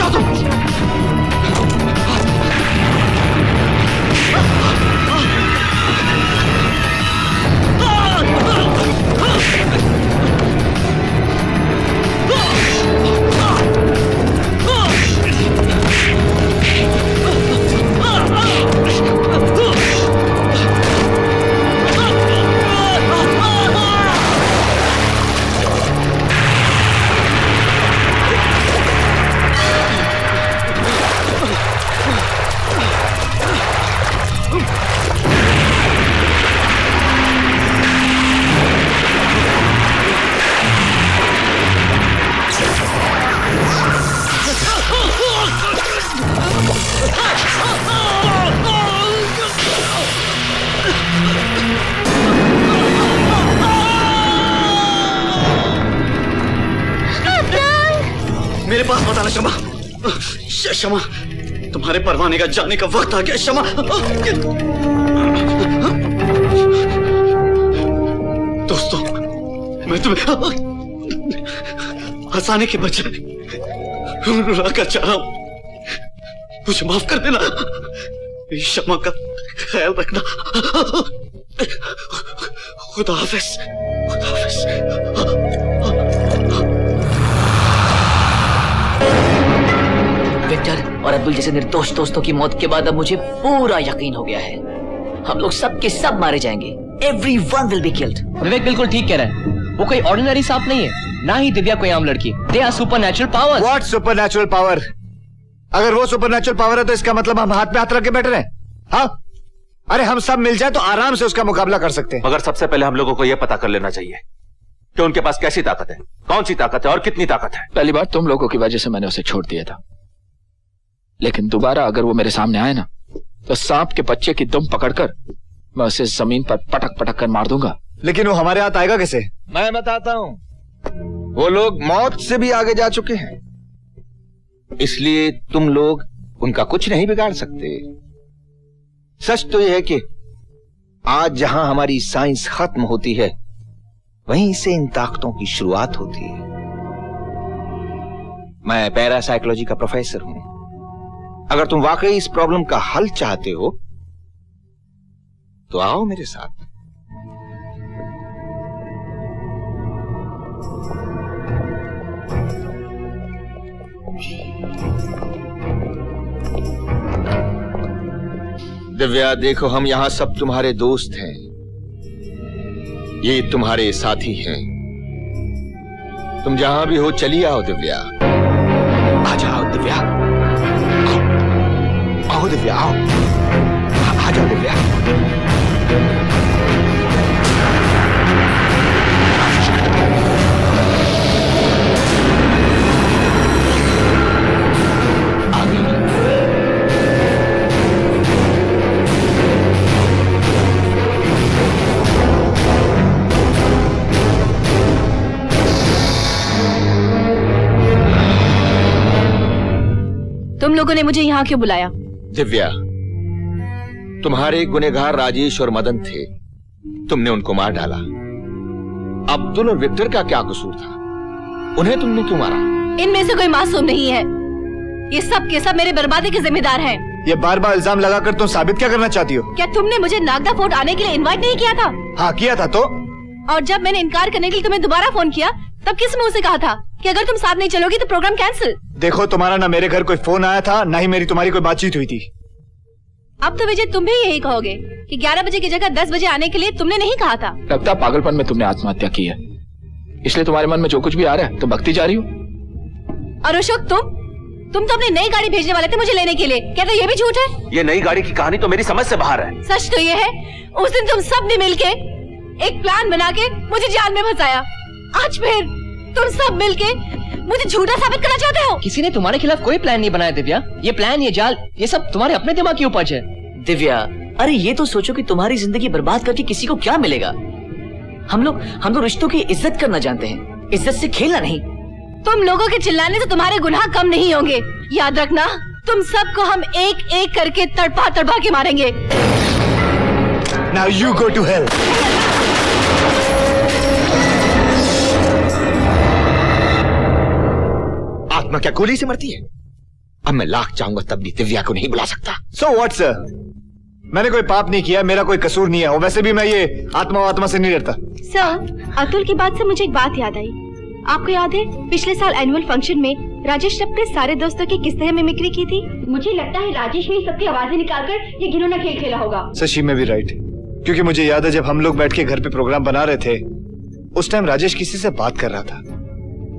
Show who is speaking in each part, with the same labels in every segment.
Speaker 1: जाओ तुम। मेरे पास मत आना शमा। शमा, तुम्हारे परवाने का जाने का वक्त आ गया शमा। दोस्तों, मैं तुम्हें हंसाने के बजाय रुलाकर चाह रहा हूं। मुझे माफ कर देना। शमा का ख्याल रखना। खुदा हाफिज। खुदा हाफिज।
Speaker 2: विक्टर और अब्दुल जैसे निर्दोष दोस्तों की मौत के बाद अब मुझे पूरा यकीन हो गया है, हम लोग सब के सब मारे जाएंगे। Everyone will be killed.
Speaker 3: विवेक बिल्कुल ठीक कह रहा है। वो कोई ऑर्डिनरी सांप नहीं है, ना ही दिव्या कोई आम लड़की। They are supernatural powers.
Speaker 4: What supernatural power? अगर वो सुपरनेचुरल पावर है तो इसका मतलब हम हाथ पे हाथ रख के बैठ रहे हैं? हाँ? अरे हम सब मिल जाए तो आराम से उसका मुकाबला कर सकते हैं।
Speaker 1: मगर सबसे पहले हम लोगों को यह पता कर लेना चाहिए कि उनके पास कैसी ताकत है, कौन सी ताकत है और कितनी ताकत है।
Speaker 5: पहली बार तुम लोगों की वजह से मैंने उसे छोड़ दिया था, लेकिन दोबारा अगर वो मेरे सामने आए ना तो सांप के बच्चे की दुम पकड़कर मैं उसे जमीन पर पटक पटक कर मार दूंगा।
Speaker 4: लेकिन वो हमारे हाथ आएगा कैसे?
Speaker 6: मैं बताता हूं। वो लोग मौत से भी आगे जा चुके हैं, इसलिए तुम लोग उनका कुछ नहीं बिगाड़ सकते। सच तो यह है कि आज जहां हमारी साइंस खत्म होती है, वहीं से इन ताकतों की शुरुआत होती है। मैं पैरासाइकोलॉजी का प्रोफेसर हूं। अगर तुम वाकई इस प्रॉब्लम का हल चाहते हो तो आओ मेरे साथ। दिव्या, देखो हम यहां सब तुम्हारे दोस्त हैं, ये तुम्हारे साथी हैं। तुम जहां भी हो चली आओ दिव्या। आ जाओ दिव्या, आओ दिव्या, आओ, आ जाओ दिव्या।
Speaker 7: तुम लोगों ने मुझे यहाँ क्यों बुलाया?
Speaker 6: दिव्या, तुम्हारे गुनहगार राजेश और मदन थे, तुमने उनको मार डाला। अब्दुल और विक्टर का क्या कसूर था? उन्हें तुमने क्यों मारा?
Speaker 7: इनमें से कोई मासूम नहीं है, ये सब के सब मेरे बर्बादी के जिम्मेदार हैं।
Speaker 4: ये बार बार इल्जाम लगाकर तुम साबित क्या करना चाहती हो?
Speaker 7: क्या तुमने मुझे नागदा फोर्ट आने के लिए इनवाइट नहीं किया था?
Speaker 4: हाँ किया था तो।
Speaker 7: और जब मैंने इनकार करने के लिए तुम्हें दोबारा फोन किया, तब किस मुंह से कहा था कि अगर तुम साथ नहीं चलोगी तो प्रोग्राम कैंसिल?
Speaker 4: देखो, तुम्हारा ना मेरे घर कोई फोन आया था, ना ही मेरी तुम्हारी कोई बातचीत हुई थी।
Speaker 7: अब तो विजय तुम भी यही कहोगे कि 11 बजे की जगह 10 बजे आने के लिए तुमने नहीं कहा था।
Speaker 5: लगता पागलपन में तुमने आत्महत्या की है, इसलिए तुम्हारे मन में जो कुछ भी आ रहा है तुम बकती जा रही हो।
Speaker 7: और अशोक, तुम तो अपनी नई गाड़ी भेजने वाले थे मुझे लेने के लिए, क्या तो ये भी झूठ है?
Speaker 1: ये नई गाड़ी की कहानी तो मेरी समझ से बाहर है।
Speaker 7: सच तो ये है, उस दिन तुम सब ने मिलके एक प्लान बना के मुझे जाल में फंसाया। आज फिर तुम सब मिलके मुझे झूठा साबित करना चाहते हो।
Speaker 3: किसी ने तुम्हारे खिलाफ कोई प्लान नहीं बनाया दिव्या। ये प्लान, ये जाल, ये सब तुम्हारे अपने दिमाग की उपज है।
Speaker 2: दिव्या, अरे ये तो सोचो कि तुम्हारी जिंदगी बर्बाद करके किसी को क्या मिलेगा। हम लोग रिश्तों की इज्जत करना जानते हैं, इज्जत से खेलना नहीं।
Speaker 7: तुम लोगों के चिल्लाने से तुम्हारे गुनाह कम नहीं होंगे। याद रखना, तुम सबको हम एक एक करके तड़पा तड़पा के मारेंगे।
Speaker 4: Now you go to hell.
Speaker 6: आत्मा क्या गोली से मरती है? अब मैं लाख चाहूंगा तब भी दिव्या को नहीं बुला सकता।
Speaker 4: सो व्हाट सर, मैंने कोई पाप नहीं किया, मेरा कोई कसूर नहीं है, और वैसे भी मैं ये आत्मा से नहीं डरता।
Speaker 7: सर, अतुल की बात से मुझे एक बात याद आई। आपको याद है पिछले साल एनुअल फंक्शन में राजेश ने अपने सारे दोस्तों की किस तरह मिमिक्री की थी? मुझे लगता है राजेश ने सबकी आवाजें निकालकर ये घिनौना खेल खेला होगा।
Speaker 4: शशि में भी राइट, क्योंकि मुझे याद है जब हम लोग बैठ के घर पे प्रोग्राम बना रहे थे, उस टाइम राजेश किसी से बात कर रहा था,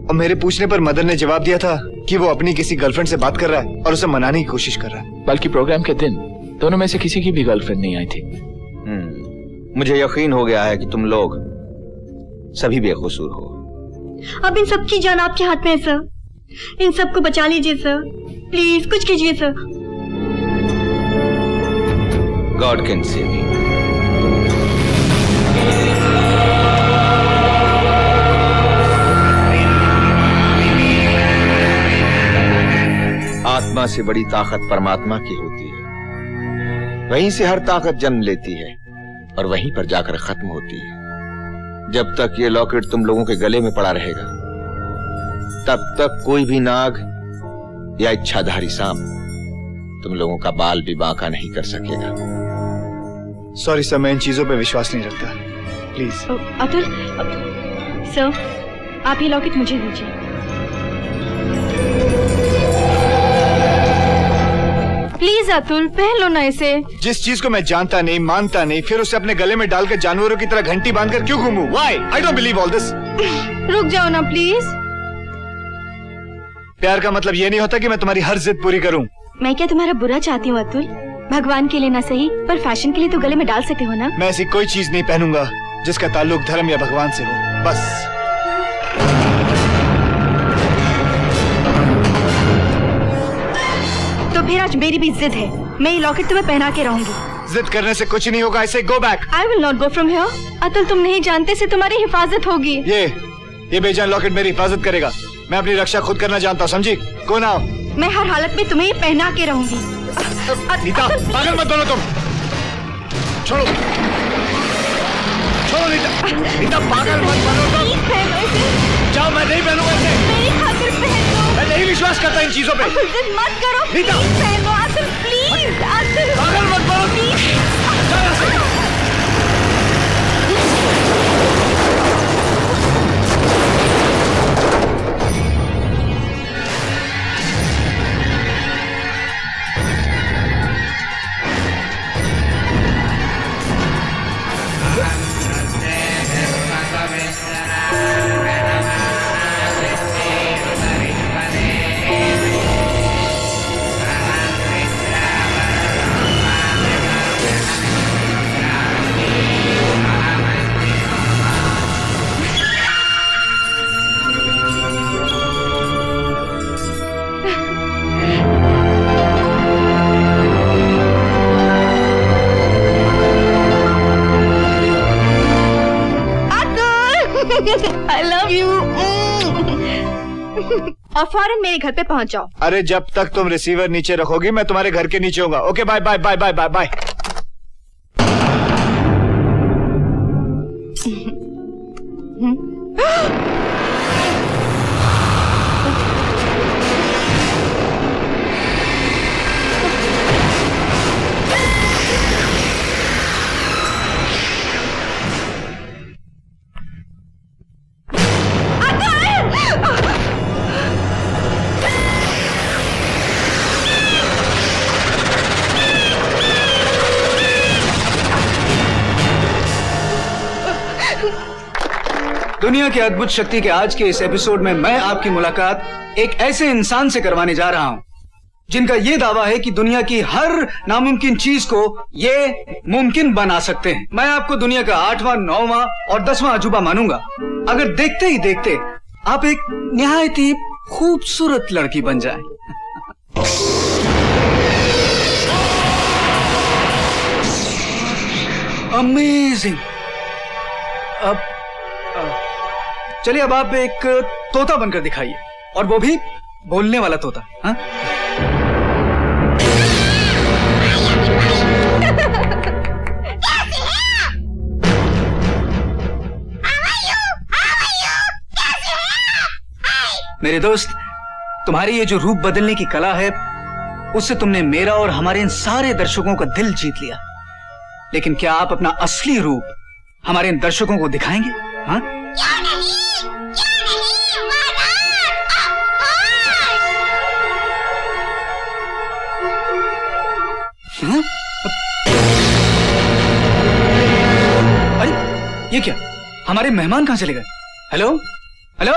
Speaker 4: और मेरे पूछने पर मदन ने जवाब दिया था कि वो अपनी किसी गर्लफ्रेंड से बात कर रहा है और उसे मनाने की कोशिश कर रहा है।
Speaker 5: बल्कि प्रोग्राम के दिन दोनों में से किसी की भी गर्लफ्रेंड नहीं आई थी।
Speaker 6: मुझे यकीन हो गया है कि तुम लोग सभी बेकसूर हो।
Speaker 7: अब इन सब की जान आपके हाथ में है सर, इन सबको बचा लीजिए सर, प्लीज कुछ कीजिए sir.
Speaker 6: God can save you. आत्मा से बड़ी ताकत परमात्मा की होती है, वहीं से हर ताकत जन्म लेती है और वहीं पर जाकर खत्म होती है। जब तक ये लॉकेट तुम लोगों के गले में पड़ा रहेगा, तब तक कोई भी नाग या इच्छाधारी सांप तुम लोगों का बाल भी बांका नहीं कर सकेगा।
Speaker 4: सॉरी सर, मैं इन चीजों पे विश्वास नहीं रखता, प्लीज।
Speaker 7: अतुल सर, आप ये लॉकेट मुझे दीजिए। प्लीज अतुल, पहन लो ना इसे।
Speaker 4: जिस चीज को मैं जानता नहीं, मानता नहीं, फिर उसे अपने गले में डालकर जानवरों की तरह घंटी बांधकर क्यों घूमूं? Why? I don't believe all this.
Speaker 7: रुक जाओ ना प्लीज।
Speaker 4: प्यार का मतलब ये नहीं होता कि मैं तुम्हारी हर जिद पूरी करूं।
Speaker 7: मैं क्या तुम्हारा बुरा चाहती हूँ अतुल? भगवान के लिए ना सही, पर फैशन के लिए तो गले में डाल सकते हो ना।
Speaker 4: मैं ऐसी कोई चीज नहीं पहनूंगा जिसका ताल्लुक धर्म या भगवान से हो, बस।
Speaker 7: तो फिर आज मेरी भी जिद है, मैं ये लॉकेट तुम्हें पहना के रहूंगी।
Speaker 4: जिद करने से कुछ नहीं होगा, ऐसे go back.
Speaker 7: I will not go from here. Atul, तुम नहीं जानते से तुम्हारी हिफाजत होगी।
Speaker 4: ये बेजान लॉकेट मेरी हिफाजत करेगा। मैं अपनी रक्षा खुद करना जानता हूँ, समझी? go now।
Speaker 7: मैं हर हालत में तुम्हें ये पहना के रहूंगी।
Speaker 4: नीता, पागल मत बनो तुम। छोड़ो, छोड़ो नीता, पागल मत बनो तुम।
Speaker 7: प्लीज पहनो इसे।
Speaker 4: जाओ, मैं नहीं पहनूंगा इसे।
Speaker 7: मेरी खातिर पहन लो।
Speaker 4: मैं नहीं विश्वास करता इन चीजों पे।
Speaker 7: जिद मत करो, प्लीज
Speaker 4: नीता।
Speaker 7: पहनो अतुल, प्लीज अतुल।
Speaker 4: पागल मत बनो,
Speaker 7: प्लीज।
Speaker 4: जाओ यहाँ से।
Speaker 7: I love you। और फौरन मेरे घर पे पहुंच जाओ।
Speaker 4: अरे जब तक तुम रिसीवर नीचे रखोगी मैं तुम्हारे घर के नीचे होऊंगा। Okay, bye bye bye bye bye bye.
Speaker 8: दुनिया की अद्भुत शक्ति के आज के इस एपिसोड में मैं आपकी मुलाकात एक ऐसे इंसान से करवाने जा रहा हूं जिनका यह दावा है कि दुनिया की हर नामुमकिन चीज को ये मुमकिन बना सकते हैं। मैं आपको दुनिया का 8वां, 9वां और 10वां अजूबा मानूंगा अगर देखते ही देखते आप एक निहायत ही खूबसूरत लड़की बन जाए। अमेजिंग। अब चलिए, अब आप एक तोता बनकर दिखाइए, और वो भी बोलने वाला तोता। हाँ? मेरे दोस्त, तुम्हारी ये जो रूप बदलने की कला है उससे तुमने मेरा और हमारे इन सारे दर्शकों का दिल जीत लिया। लेकिन क्या आप अपना असली रूप हमारे इन दर्शकों को दिखाएंगे? हाँ? हाँ? अरे ये क्या, हमारे मेहमान कहां चले गए? हेलो हेलो,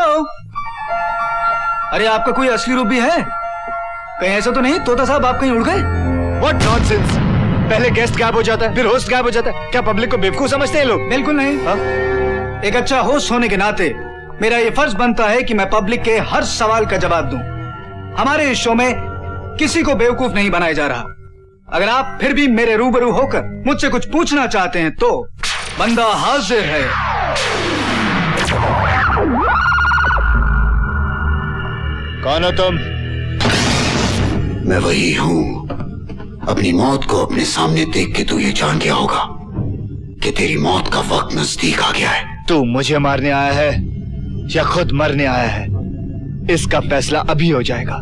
Speaker 8: अरे आपका कोई असली रूप भी है? कहीं ऐसा तो नहीं तोता साहब आप कहीं उड़ गए?
Speaker 4: What nonsense! पहले गेस्ट गायब हो जाता है, फिर होस्ट गायब हो जाता है। क्या पब्लिक को बेवकूफ समझते हैं लोग?
Speaker 8: बिल्कुल नहीं।
Speaker 4: हाँ?
Speaker 8: एक अच्छा होस्ट होने के नाते मेरा ये फर्ज बनता है कि मैं पब्लिक के हर सवाल का जवाब दूं। हमारे इस शो में किसी को बेवकूफ नहीं बनाया जा रहा। अगर आप फिर भी मेरे रूबरू होकर मुझसे कुछ पूछना चाहते हैं तो बंदा हाजिर है।
Speaker 4: कौन हो तुम?
Speaker 9: मैं वही हूं। अपनी मौत को अपने सामने देख के तू ये जान गया होगा कि तेरी मौत का वक्त नजदीक आ गया है।
Speaker 4: तू मुझे मारने आया है या खुद मरने आया है, इसका फैसला अभी हो जाएगा।